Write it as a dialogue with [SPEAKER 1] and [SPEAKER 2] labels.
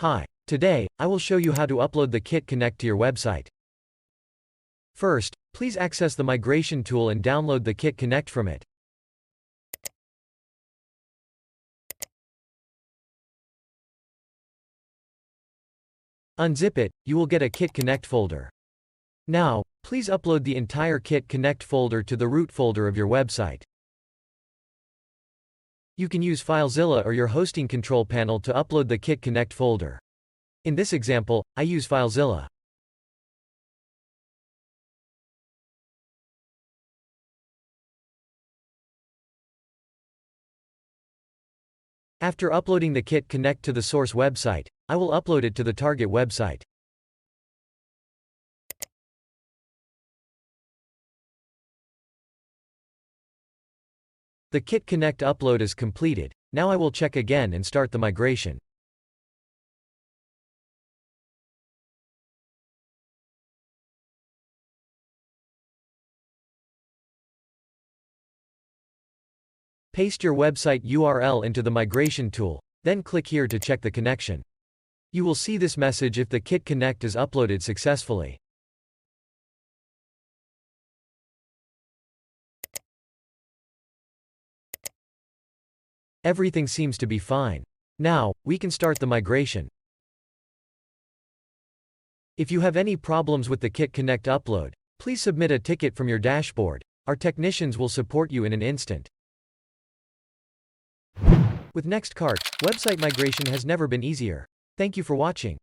[SPEAKER 1] Hi, today, I will show you how to upload the Kitconnect to your website. First, please access the migration tool and download the Kitconnect from it. Unzip it, you will get a Kitconnect folder. Now, please upload the entire Kitconnect folder to the root folder of your website. You can use FileZilla or your hosting control panel to upload the Kitconnect folder. In this example, I use FileZilla. After uploading the Kitconnect to the source website, I will upload it to the target website. The Kitconnect upload is completed. Now I will check again and start the migration. Paste your website URL into the migration tool, then click here to check the connection. You will see this message if the Kitconnect is uploaded successfully. Everything seems to be fine. Now, we can start the migration. If you have any problems with the Kitconnect upload, please submit a ticket from your dashboard. Our technicians will support you in an instant. With NextCart, website migration has never been easier. Thank you for watching.